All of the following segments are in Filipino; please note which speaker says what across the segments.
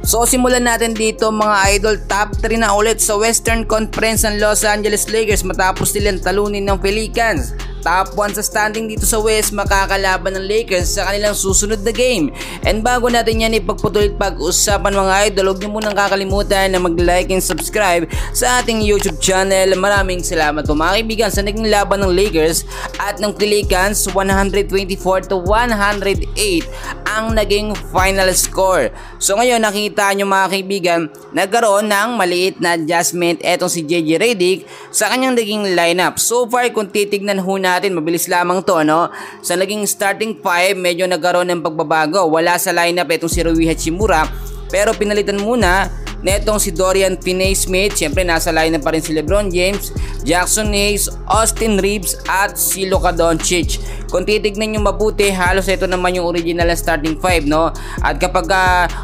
Speaker 1: So simulan natin dito mga idol, top 3 na ulit sa Western Conference ng Los Angeles Lakers matapos nilang talunin ng Pelicans. Top 1 sa standing dito sa West, makakalaban ng Lakers sa kanilang susunod na game. And bago natin yan ipagpatuloy at pag-usapan mga idol, huwag nyo munang kakalimutan na mag-like and subscribe sa ating YouTube channel. Maraming salamat po mga kaibigan sa naging laban ng Lakers at ng Pelicans. 124-108 ang naging final score. So ngayon nakita nyo mga kaibigan, nagkaroon ng maliit na adjustment etong si JJ Redick sa kanyang naging lineup. So far kung titignan ho natin, mabilis lamang to, no? Sa naging starting 5, medyo nagkaroon ng pagbabago. Wala sa lineup itong si Rui Hachimura, pero pinalitan muna netong si Dorian Finney-Smith. Siyempre nasa lineup pa rin si LeBron James, Jackson Hayes, Austin Reeves at si Luka Doncic. Kung titignan nyo mabuti, halos ito naman yung original na starting 5, no? At kapag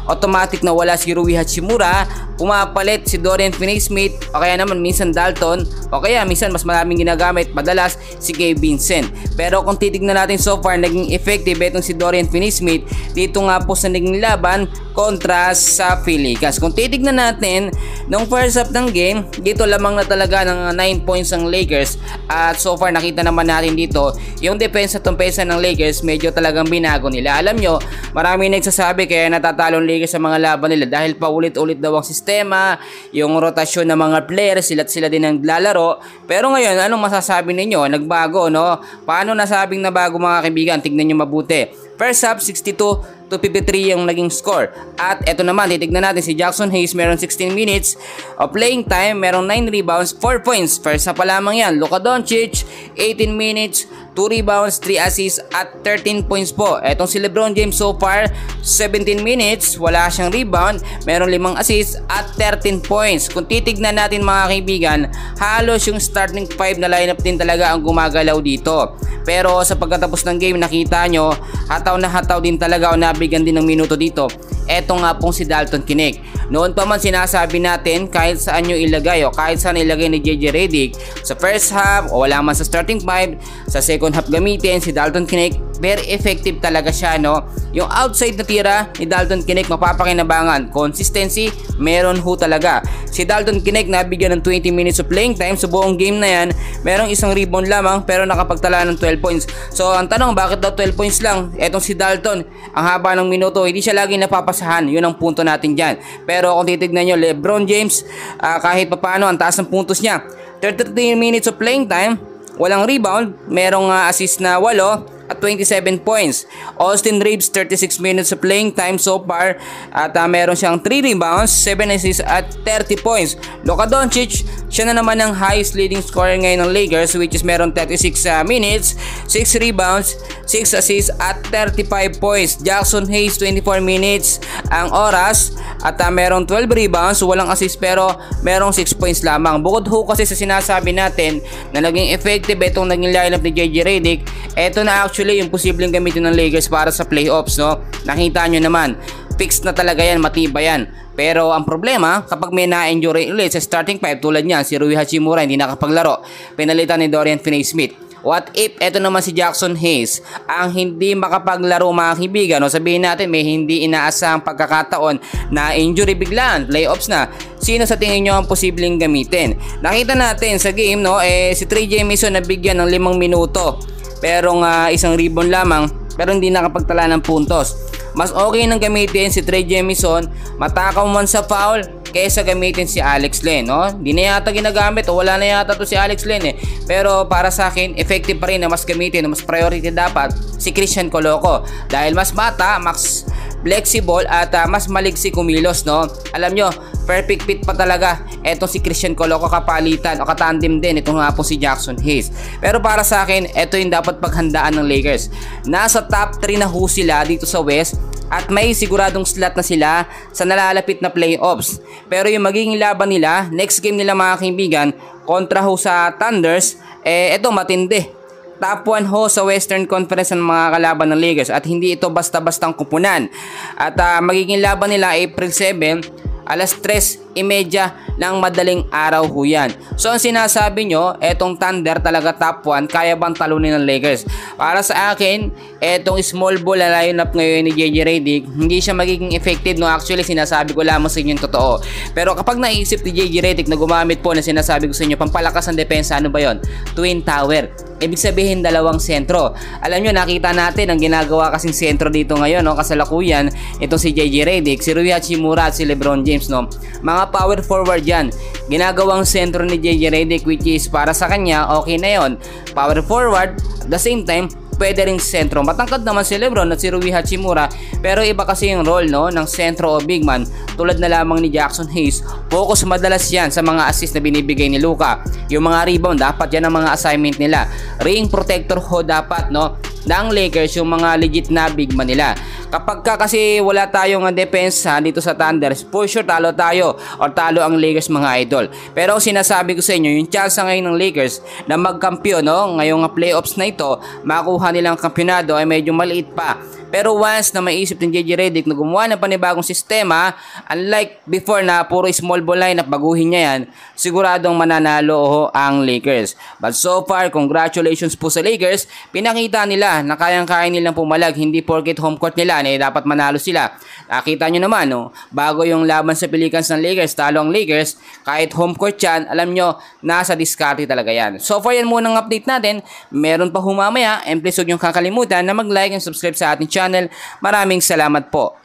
Speaker 1: automatic na wala si Rui Hachimura, pumapalit si Dorian Finney-Smith o kaya naman minsan Dalton o kaya minsan mas maraming ginagamit madalas si Gabe Vincent. Pero kung titignan natin so far, naging effective itong si Dorian Finney-Smith dito nga po sa naging laban kontra sa Pelicans. Kung titignan natin nung first half ng game, dito lamang na talaga ng 9 points ang Lakers. At so far nakita naman natin dito yung defense at tumpesa ng Lakers, medyo talagang binago nila. Alam nyo, marami nagsasabi kaya natatalo ang Lakers sa mga laban nila dahil paulit-ulit daw ang sistema, yung rotasyon ng mga players, sila din ang lalaro. Pero ngayon, anong masasabi ninyo? Nagbago, no? Paano nasabing nabago mga kaibigan? Tignan nyo mabuti. First half, 62-53 yung naging score. At eto naman, titignan natin si Jackson Hayes, meron 16 minutes of playing time, meron 9 rebounds, 4 points. First half pa lamang yan. Luka Doncic, 18 minutes, 2 rebounds, 3 assists at 13 points po. Etong si LeBron James so far, 17 minutes, wala siyang rebound, meron 5 assists at 13 points. Kung titignan natin mga kaibigan, halos yung starting 5 na lineup din talaga ang gumagalaw dito. Pero sa pagkatapos ng game, nakita nyo, hataw na hataw din talaga o nabigyan din ng minuto dito. Eto nga pong si Dalton Knecht. Noon pa man sinasabi natin kahit saan nyo ilagay o kahit saan ilagay ni JJ Redick, sa first half o wala man sa starting 5, sa second half gamitin si Dalton Knecht, very effective talaga siya, no? Yung outside na tira ni Dalton Knecht mapapakinabangan. Consistency, meron ho talaga. Si Dalton Knecht nabigyan ng 20 minutes of playing time sa buong game na yan, merong isang rebound lamang pero nakapagtala ng 12 points. So ang tanong, bakit daw 12 points lang? Etong si Dalton, ang haba ng minuto, hindi siya lagi napapasahan. Yun ang punto natin dyan. Pero kung titignan nyo, LeBron James, kahit papaano, ang taas ng puntos niya. 33 minutes of playing time, walang rebound, merong assist na 8 at 27 points. Austin Reeves, 36 minutes of playing time so far at meron siyang 3 rebounds, 7 assists at 30 points. Luka Doncic, siya na naman ang highest leading scorer ngayon ng Lakers, which is meron 36 minutes, 6 rebounds, 6 assists at 35 points. Jackson Hayes, 24 minutes ang oras at meron 12 rebounds, walang assist pero merong 6 points lamang. Bukod ho kasi sa sinasabi natin na naging effective itong naging lineup ni JJ Redick, eto na actually yung posibleng gamitin ng Lakers para sa playoffs, no? Nakita nyo naman, fixed na talaga yan, matibay yan. Pero ang problema, kapag may na-injury ulit sa starting 5 tulad niyan, si Rui Hachimura hindi nakapaglaro, pinalitan ni Dorian Finney-Smith. What if eto naman si Jackson Hayes ang hindi makapaglaro mga kaibigan, no? Sabihin natin may hindi inaasahang pagkakataon na injury biglaan, playoffs na. Sino sa tingin nyo ang posibleng gamitin? Nakita natin sa game, no, si Trey Jamison nabigyan ng 5 minuto. Pero isang rebound lamang pero hindi nakapagtala ng puntos. Mas okay nang gamitin si Trey Jamison, matakaw man sa foul, kaysa gamitin si Alex Len, no? Hindi na yata ginagamit o wala na yata to si Alex Len Pero para sa akin, effective pa rin na mas gamitin, na mas priority dapat si Christian Coloco. Dahil mas bata, mas flexible at mas maliksi kumilos, no? Alam nyo, perfect fit pa talaga etong si Christian Coloco, kapalitan o katandem din itong nga po si Jackson Hayes. Pero para sa akin, ito yung dapat paghandaan ng Lakers. Nasa top 3 na ho sila dito sa West at may siguradong slot na sila sa nalalapit na playoffs. Pero yung magiging laban nila, next game nila mga kaibigan, kontra ho sa Thunders, ito matindi. Top 1 ho sa Western Conference ng mga kalaban ng Lakers at hindi ito basta-bastang kupunan. At magiging laban nila April 7 alas 3:30 ng madaling araw ho yan. So ang sinasabi nyo, etong Thunder talaga top 1, kaya bang talunin ng Lakers? Para sa akin, etong small ball na lineup ngayon ni JJ Redick, hindi siya magiging effective, no? Actually, sinasabi ko lamang sa inyo yung totoo. Pero kapag naisip ni JJ Redick na gumamit po na sinasabi ko sa inyo, pampalakas ng depensa, ano ba yon? Twin Tower. Ibig sabihin, dalawang sentro. Alam nyo, nakita natin ang ginagawa kasing sentro dito ngayon, no? Kasalukuyan, itong si JJ Redick, si Rui Hachimura at si LeBron James, no? Mga power forward yan. Ginagawang sentro ni JJ Redick, which is para sa kanya, okay na yon. Power forward, at the same time, pwede ring sentro. Matangkad naman si LeBron at si Rui Hachimura, pero iba kasi yung role, no, ng sentro o big man. Tulad na lamang ni Jackson Hayes, focus madalas yan sa mga assist na binibigay ni Luka. Yung mga rebound, dapat yan ang mga assignment nila. Ring protector ho dapat, no, ng Lakers, yung mga legit na big man nila. Kapag kasi wala tayong depensa dito sa Thunder, for sure talo tayo or talo ang Lakers, mga idol. Pero sinasabi ko sa inyo, yung chance ngayon ng Lakers na magkampiyon, no, ngayong playoffs na ito, makuha nilang kampionado ay medyo maliit pa. Pero once na maisip ng JJ Redick na gumawa ng panibagong sistema, unlike before na puro small ball lineup, baguhin niya yan, siguradong mananalo ho ang Lakers. But so far, congratulations po sa Lakers. Pinakita nila na kayang-kaya nilang pumalag, hindi porket home court nila, dapat manalo sila. Nakita nyo naman, no, bago yung laban sa Pelicans ng Lakers, talo ang Lakers, kahit home court yan, alam nyo, nasa diskarte talaga yan. So far, yan muna ang update natin. Meron pa humamaya, and please huwag nyo kakalimutan na mag-like and subscribe sa ating channel. Maraming salamat po.